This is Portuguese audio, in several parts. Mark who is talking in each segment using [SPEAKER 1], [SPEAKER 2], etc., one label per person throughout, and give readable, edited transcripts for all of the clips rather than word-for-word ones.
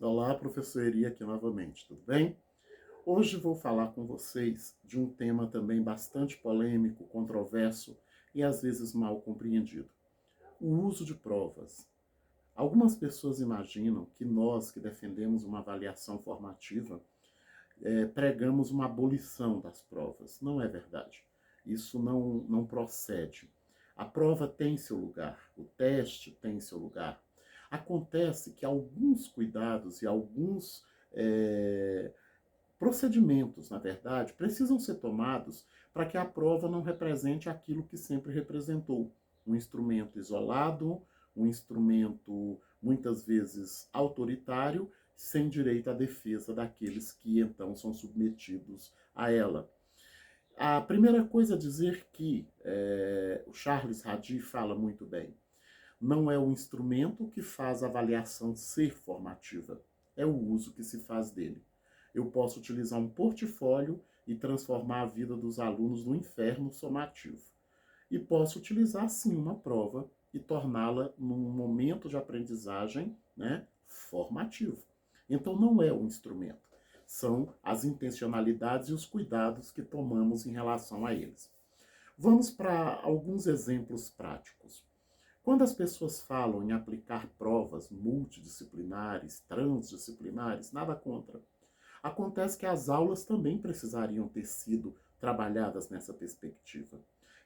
[SPEAKER 1] Olá, professor Eri aqui novamente, tudo bem? Hoje vou falar com vocês de um tema também bastante polêmico, controverso e às vezes mal compreendido: o uso de provas. Algumas pessoas imaginam que nós, que defendemos uma avaliação formativa, pregamos uma abolição das provas. Não é verdade. Isso não procede. A prova tem seu lugar, o teste tem seu lugar. Acontece que alguns cuidados e alguns procedimentos, na verdade, precisam ser tomados para que a prova não represente aquilo que sempre representou. Um instrumento isolado, um instrumento muitas vezes autoritário, sem direito à defesa daqueles que então são submetidos a ela. A primeira coisa a dizer que o Charles Radi fala muito bem: não é o instrumento que faz a avaliação ser formativa, é o uso que se faz dele. Eu posso utilizar um portfólio e transformar a vida dos alunos no inferno somativo. E posso utilizar, sim, uma prova e torná-la num momento de aprendizagem, né, formativo. Então, não é o instrumento, são as intencionalidades e os cuidados que tomamos em relação a eles. Vamos para alguns exemplos práticos. Quando as pessoas falam em aplicar provas multidisciplinares, transdisciplinares, nada contra. Acontece que as aulas também precisariam ter sido trabalhadas nessa perspectiva.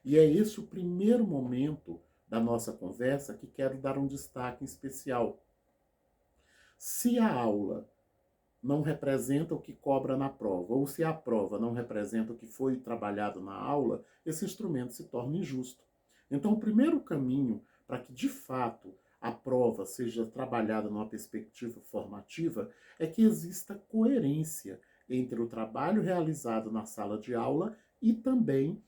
[SPEAKER 1] E é esse o primeiro momento da nossa conversa que quero dar um destaque especial. Se a aula não representa o que cobra na prova, ou se a prova não representa o que foi trabalhado na aula, esse instrumento se torna injusto. Então, o primeiro caminho para que, de fato, a prova seja trabalhada numa perspectiva formativa é que exista coerência entre o trabalho realizado na sala de aula e também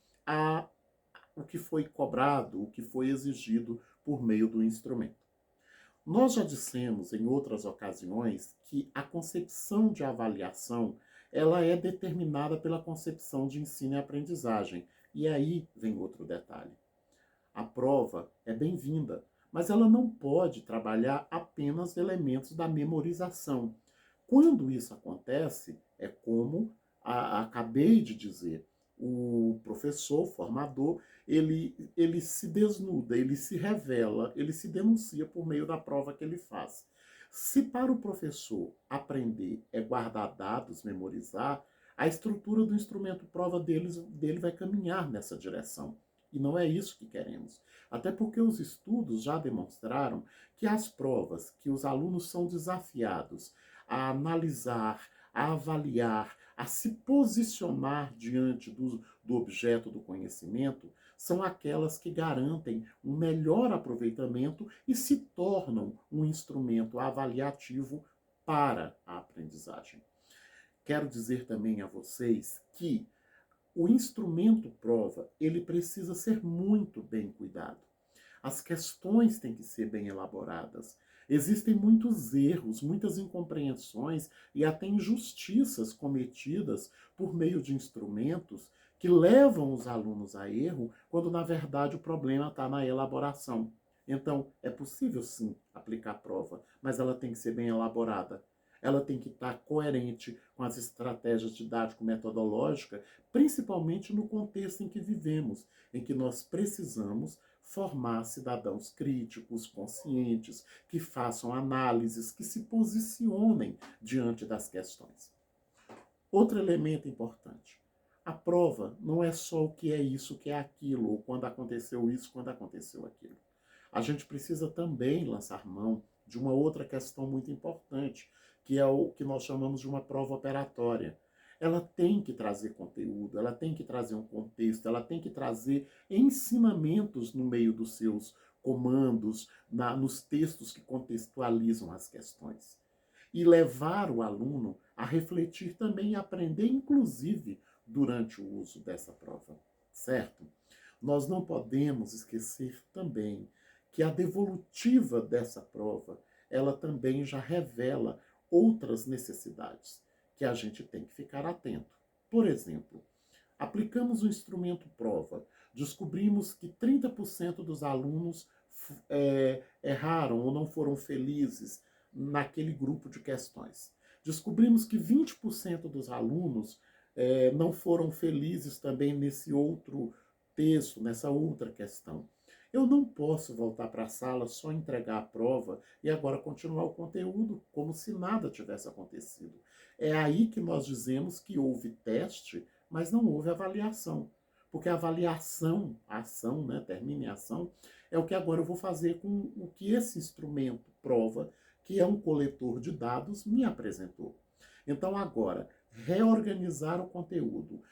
[SPEAKER 1] o que foi cobrado, o que foi exigido por meio do instrumento. Nós já dissemos em outras ocasiões que a concepção de avaliação ela é determinada pela concepção de ensino e aprendizagem. E aí vem outro detalhe. A prova é bem-vinda, mas ela não pode trabalhar apenas elementos da memorização. Quando isso acontece, é como acabei de dizer, o professor, formador, ele se desnuda, ele se revela, ele se denuncia por meio da prova que ele faz. Se para o professor aprender é guardar dados, memorizar, a estrutura do instrumento prova dele vai caminhar nessa direção. E não é isso que queremos. Até porque os estudos já demonstraram que as provas que os alunos são desafiados a analisar, a avaliar, a se posicionar diante do objeto do conhecimento, são aquelas que garantem um melhor aproveitamento e se tornam um instrumento avaliativo para a aprendizagem. Quero dizer também a vocês que o instrumento prova, ele precisa ser muito bem cuidado. As questões têm que ser bem elaboradas. Existem muitos erros, muitas incompreensões e até injustiças cometidas por meio de instrumentos que levam os alunos a erro, quando na verdade o problema está na elaboração. Então, é possível sim aplicar prova, mas ela tem que ser bem elaborada. Ela tem que estar coerente com as estratégias didático-metodológicas, principalmente no contexto em que vivemos, em que nós precisamos formar cidadãos críticos, conscientes, que façam análises, que se posicionem diante das questões. Outro elemento importante: a prova não é só o que é isso, o que é aquilo, ou quando aconteceu isso, quando aconteceu aquilo. A gente precisa também lançar mão de uma outra questão muito importante, que é o que nós chamamos de uma prova operatória. Ela tem que trazer conteúdo, ela tem que trazer um contexto, ela tem que trazer ensinamentos no meio dos seus comandos, nos textos que contextualizam as questões. E levar o aluno a refletir também e aprender, inclusive, durante o uso dessa prova, certo? Nós não podemos esquecer também que a devolutiva dessa prova, ela também já revela outras necessidades que a gente tem que ficar atento. Por exemplo, aplicamos o instrumento prova, descobrimos que 30% dos alunos erraram ou não foram felizes naquele grupo de questões. Descobrimos que 20% dos alunos não foram felizes também nesse outro texto, nessa outra questão. Eu não posso voltar para a sala, só entregar a prova e agora continuar o conteúdo como se nada tivesse acontecido. É aí que nós dizemos que houve teste, mas não houve avaliação. Porque a avaliação, a ação, né, termine a ação, é o que agora eu vou fazer com o que esse instrumento prova, que é um coletor de dados, me apresentou. Então, agora, reorganizar o conteúdo,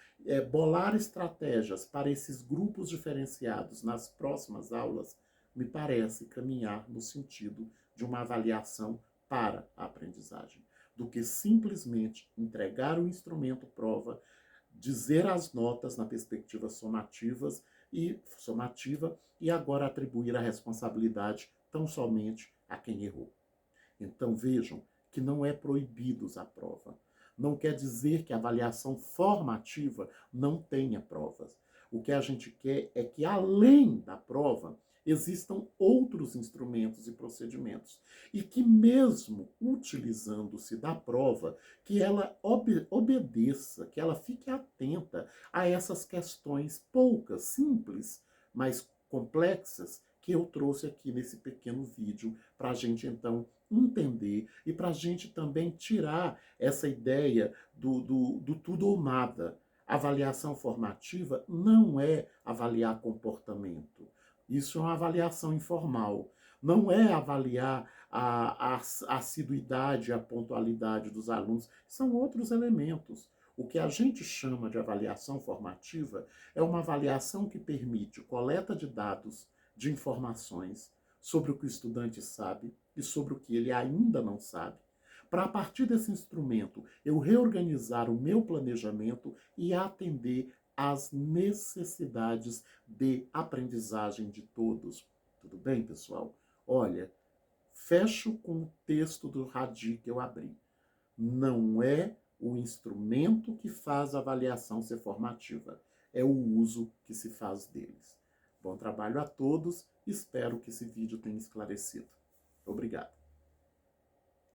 [SPEAKER 1] bolar estratégias para esses grupos diferenciados nas próximas aulas, me parece caminhar no sentido de uma avaliação para a aprendizagem, do que simplesmente entregar o instrumento prova, dizer as notas na perspectiva somativa e agora atribuir a responsabilidade tão somente a quem errou. Então vejam que não é proibido usar prova. Não quer dizer que a avaliação formativa não tenha provas. O que a gente quer é que, além da prova, existam outros instrumentos e procedimentos. E que mesmo utilizando-se da prova, que ela obedeça, que ela fique atenta a essas questões poucas, simples, mas complexas, que eu trouxe aqui nesse pequeno vídeo para a gente, então, entender e para a gente também tirar essa ideia do tudo ou nada. A avaliação formativa não é avaliar comportamento. Isso é uma avaliação informal. Não é avaliar a assiduidade, a pontualidade dos alunos. São outros elementos. O que a gente chama de avaliação formativa é uma avaliação que permite coleta de dados, de informações sobre o que o estudante sabe e sobre o que ele ainda não sabe, para a partir desse instrumento eu reorganizar o meu planejamento e atender às necessidades de aprendizagem de todos. Tudo bem, pessoal? Olha, fecho com o texto do Radi que eu abri. Não é o instrumento que faz a avaliação ser formativa, é o uso que se faz deles. Bom trabalho a todos, espero que esse vídeo tenha esclarecido. Obrigado.